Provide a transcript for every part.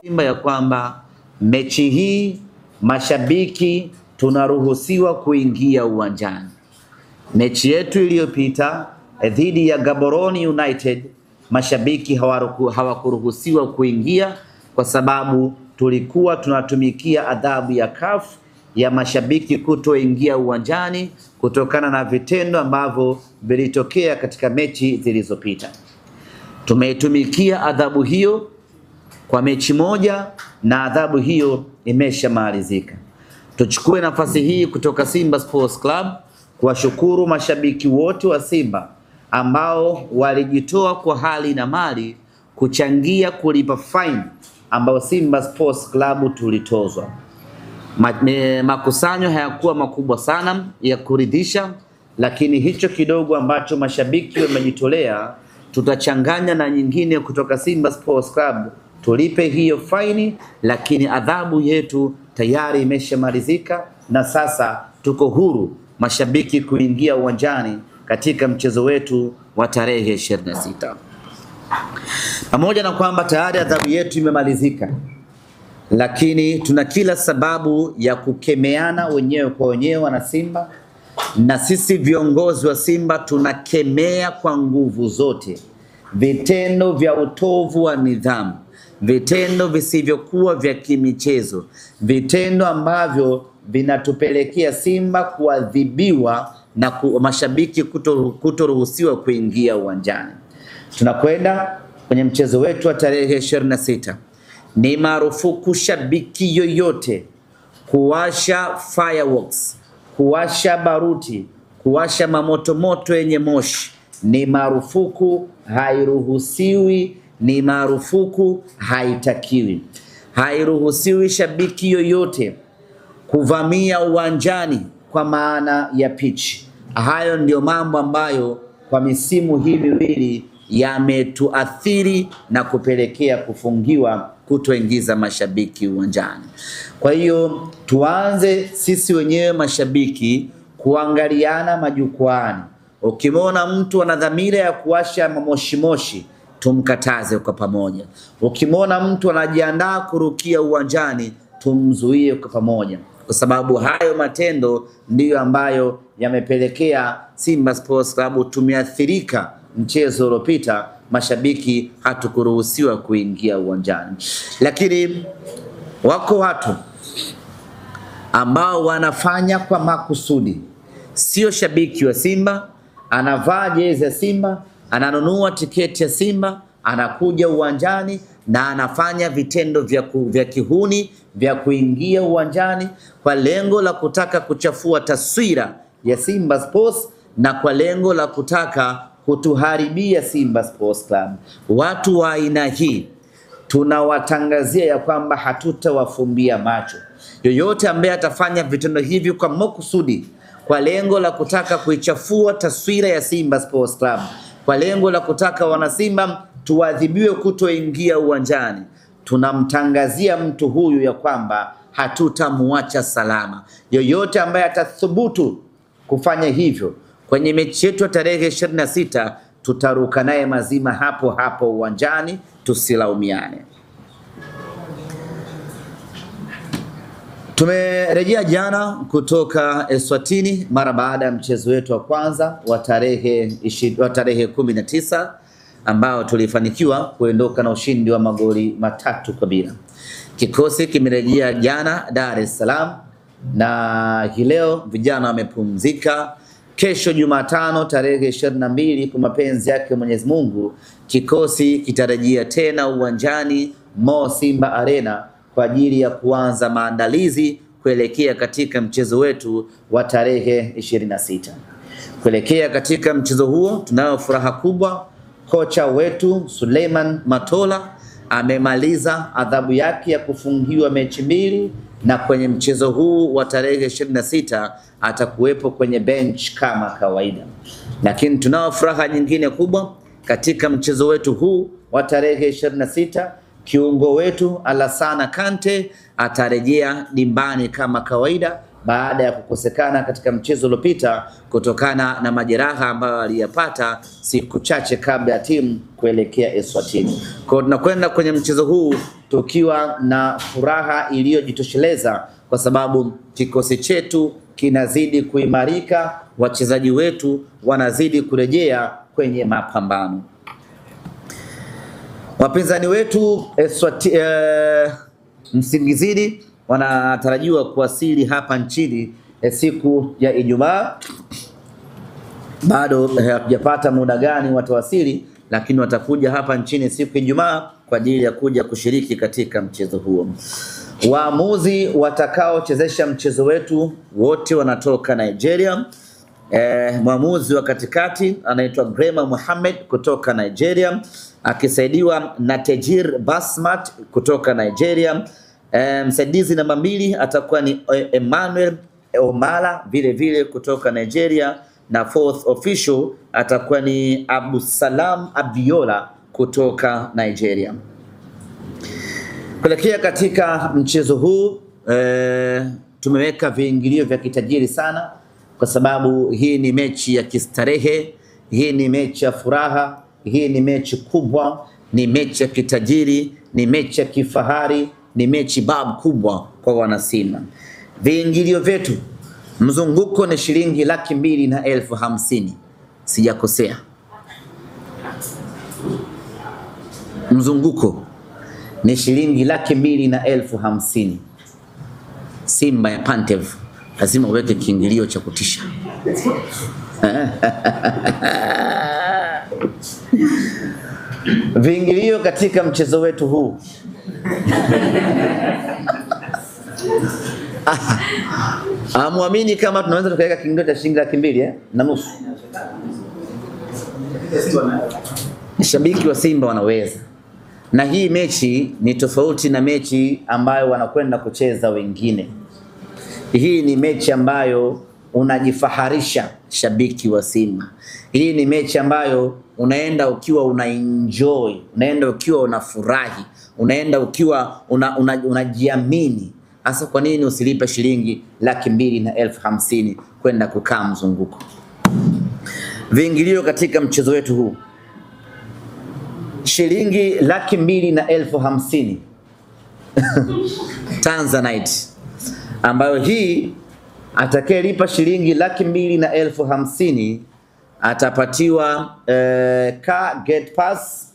Simba ya kwamba mechi hii mashabiki tunaruhusiwa kuingia uwanjani. Mechi yetu iliyopita dhidi ya Gaborone United mashabiki hawakuruhusiwa kuingia kwa sababu tulikuwa tunatumikia adhabu ya CAF ya mashabiki kutoingia uwanjani kutokana na vitendo ambavyo vilitokea katika mechi zilizopita. Tumeitumikia adhabu hiyo kwa mechi moja na adhabu hiyo imeshamalizika. Tuchukue nafasi hii kutoka Simba Sports Club kuwashukuru mashabiki wote wa Simba ambao walijitoa kwa hali na mali kuchangia kulipa fine ambao Simba Sports Club tulitozwa. Makusanyo hayakuwa makubwa sana ya kuridhisha, lakini hicho kidogo ambacho mashabiki wamejitolea tutachanganya na nyingine kutoka Simba Sports Club tulipe hiyo faini, lakini adhabu yetu tayari imeshamalizika na sasa tuko huru mashabiki kuingia uwanjani katika mchezo wetu wa tarehe 26. Pamoja na kwamba tayari adhabu yetu imemalizika, lakini tuna kila sababu ya kukemeana wenyewe kwa wenyewe na Simba, na sisi viongozi wa Simba tunakemea kwa nguvu zote vitendo vya utovu wa nidhamu, vitendo visivyokuwa vya kimichezo, vitendo ambavyo vinatupelekea Simba kuadhibiwa na mashabiki kutoruhusiwa kuingia uwanjani. Tunakwenda kwenye mchezo wetu wa tarehe 26. Ni marufuku shabiki yoyote kuwasha fireworks, kuwasha baruti, kuwasha mamotomoto yenye moshi. Ni marufuku, hairuhusiwi, ni marufuku, haitakiwi. Hairuhusiwi shabiki yoyote kuvamia uwanjani kwa maana ya pitch. Hayo ndio mambo ambayo kwa misimu hii miwili yametuathiri na kupelekea kufungiwa kutoingiza mashabiki uwanjani. Kwa hiyo tuanze sisi wenyewe mashabiki kuangaliana majukwaani. Ukimwona mtu ana dhamira ya kuwasha moshi, tumkataze kwa pamoja. Ukimwona mtu anajiandaa kurukia uwanjani, tumzuie kwa pamoja, kwa sababu hayo matendo ndiyo ambayo yamepelekea Simba Sports Club tumeathirika. Mchezo uliopita mashabiki hatukuruhusiwa kuingia uwanjani, lakini wako watu ambao wanafanya kwa makusudi. Sio shabiki wa Simba, anavaa jezi ya Simba, ananunua tiketi ya Simba, anakuja uwanjani na anafanya vitendo vya kihuni vya kuingia uwanjani kwa lengo la kutaka kuchafua taswira ya Simba Sports na kwa lengo la kutaka kutuharibia Simba Sports Club. Watu wa aina hii tunawatangazia ya kwamba hatutawafumbia macho. Yoyote ambaye atafanya vitendo hivi kwa makusudi kwa lengo la kutaka kuichafua taswira ya Simba Sports Club, kwa lengo la kutaka wanasimba tuadhibiwe kutoingia uwanjani, tunamtangazia mtu huyu ya kwamba hatutamuacha salama. Yoyote ambaye atathubutu kufanya hivyo kwenye mechi yetu tarehe 26, tutaruka naye mazima hapo hapo uwanjani, tusilaumiane. Tumerejea jana kutoka Eswatini mara baada ya mchezo wetu wa kwanza wa tarehe 19 ambao tulifanikiwa kuondoka na ushindi wa magoli 3-0. Kikosi kimerejea jana Dar es Salaam na hii leo vijana wamepumzika. Kesho Jumatano tarehe 22 kwa mapenzi yake Mwenyezi Mungu, kikosi kitarejea tena uwanjani Mo Simba Arena kwa ajili ya kuanza maandalizi kuelekea katika mchezo wetu wa tarehe 26. Kuelekea katika mchezo huo tunayo furaha kubwa. Kocha wetu Suleiman Matola amemaliza adhabu yake ya kufungiwa mechi 2 na kwenye mchezo huu wa tarehe 26 atakuwepo kwenye bench kama kawaida. Lakini tunao furaha nyingine kubwa katika mchezo wetu huu wa tarehe 26. Kiungo wetu Alassana Kante atarejea dimbani kama kawaida baada ya kukosekana katika mchezo uliopita kutokana na majeraha ambayo aliyapata siku chache kabla ya timu kuelekea Eswatini. Kwa hiyo tunakwenda kwenye mchezo huu tukiwa na furaha iliyojitosheleza kwa sababu kikosi chetu kinazidi kuimarika, wachezaji wetu wanazidi kurejea kwenye mapambano. Wapinzani wetu Msingizini wanatarajiwa kuwasili hapa nchini siku ya Ijumaa. Bado hatujapata muda gani watawasili, lakini watakuja hapa nchini siku ya Ijumaa kwa ajili ya kuja kushiriki katika mchezo huo. Waamuzi watakaochezesha mchezo wetu wote wanatoka Nigeria. Mwamuzi wa katikati anaitwa Grema Mohammed kutoka Nigeria, akisaidiwa na Tejir Basmat kutoka Nigeria. Msaidizi namba 2 atakuwa ni Emmanuel Omala vile vile kutoka Nigeria, na fourth official atakuwa ni Abusalam Abiola kutoka Nigeria. Kuelekea katika mchezo huu tumeweka viingilio vya kitajiri sana, kwa sababu hii ni mechi ya kistarehe, hii ni mechi ya furaha, hii ni mechi kubwa, ni mechi ya kitajiri, ni mechi ya kifahari, ni mechi babu kubwa kwa wanasimba. Viingilio vyetu, mzunguko ni shilingi 250,000. Sijakosea. Mzunguko ni shilingi 250,000. Simba ya Pantev lazima uweke kiingilio cha kutisha. Viingilio katika mchezo wetu huu muamini kama tunaweza tukaweka kiingilio cha shilingi 250,000 Shabiki wa Simba wanaweza. Na hii mechi ni tofauti na mechi ambayo wanakwenda kucheza wengine. Hii ni mechi ambayo unajifaharisha shabiki wa Simba. Hii ni mechi ambayo unaenda ukiwa unaenjoy, unaenda ukiwa unafurahi, unaenda ukiwa unajiamini. Hasa kwa nini usilipe shilingi 250,000 kwenda kukaa mzunguko? Viingilio katika mchezo wetu huu shilingi 250,000 Tanzanite, ambayo hii atakayelipa shilingi 250,000 atapatiwa gate pass,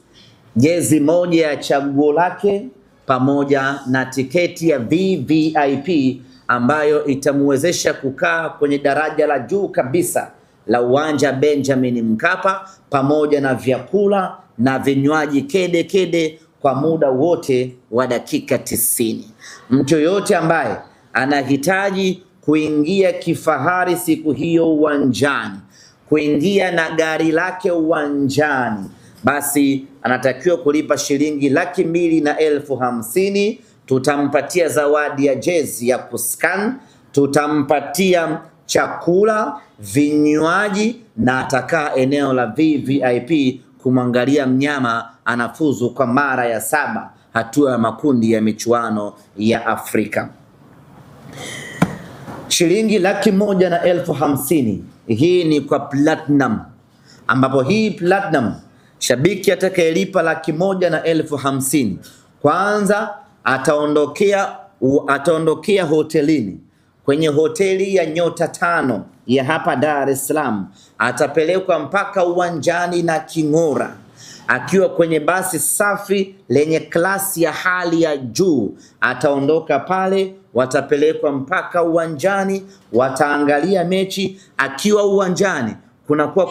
jezi moja ya chaguo lake pamoja na tiketi ya VVIP ambayo itamuwezesha kukaa kwenye daraja la juu kabisa la uwanja Benjamin Mkapa, pamoja na vyakula na vinywaji kede kede kwa muda wote wa dakika 90. Mtu yoyote ambaye anahitaji kuingia kifahari siku hiyo uwanjani, kuingia na gari lake uwanjani, basi anatakiwa kulipa shilingi 250,000. Tutampatia zawadi ya jezi ya kuscan, tutampatia chakula, vinywaji, na atakaa eneo la VVIP kumwangalia mnyama anafuzu kwa mara ya 7 hatua ya makundi ya michuano ya Afrika. Shilingi 150,000 hii ni kwa platinum, ambapo hii platinum shabiki atakayelipa 150,000 kwanza ataondokea hotelini, kwenye hoteli ya nyota 5 ya hapa Dar es Salaam, atapelekwa mpaka uwanjani na king'ora, akiwa kwenye basi safi lenye klasi ya hali ya juu. Ataondoka pale, watapelekwa mpaka uwanjani, wataangalia mechi. Akiwa uwanjani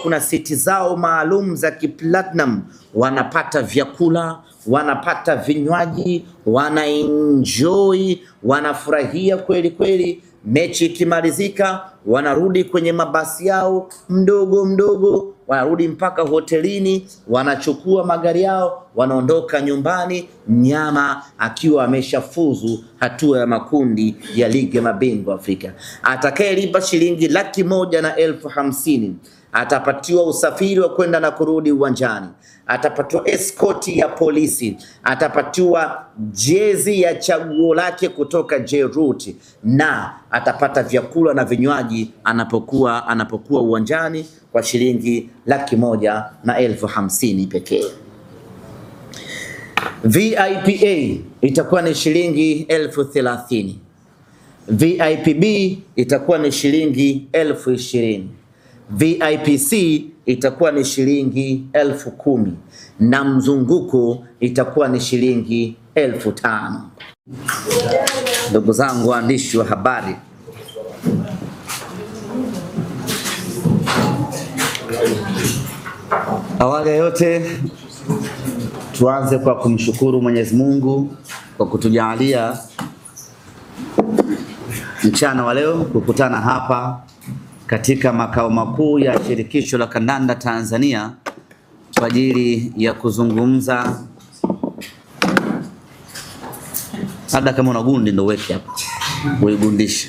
kuna siti zao maalum za kiplatinum, wanapata vyakula, wanapata vinywaji, wanaenjoy, wanafurahia kweli kweli. Mechi ikimalizika, wanarudi kwenye mabasi yao mdogo mdogo, wanarudi mpaka hotelini, wanachukua magari yao, wanaondoka nyumbani, mnyama akiwa ameshafuzu hatua ya makundi ya ligi ya mabingwa Afrika. Atakayelipa shilingi 150,000 atapatiwa usafiri wa kwenda na kurudi uwanjani, atapatiwa escort ya polisi, atapatiwa jezi ya chaguo lake kutoka J-Root, na atapata vyakula na vinywaji anapokuwa uwanjani kwa shilingi 150,000 pekee. VIPA itakuwa ni shilingi 30,000. VIPB itakuwa ni shilingi 20,000. VIPC itakuwa ni shilingi 10,000 na mzunguko itakuwa ni shilingi 5,000. Ndugu zangu waandishi wa habari, awali ya yote tuanze kwa kumshukuru Mwenyezi Mungu kwa kutujalia mchana wa leo kukutana hapa katika makao makuu ya Shirikisho la Kandanda Tanzania kwa ajili ya kuzungumza. Labda kama una gundi ndio weke hapa uigundishe.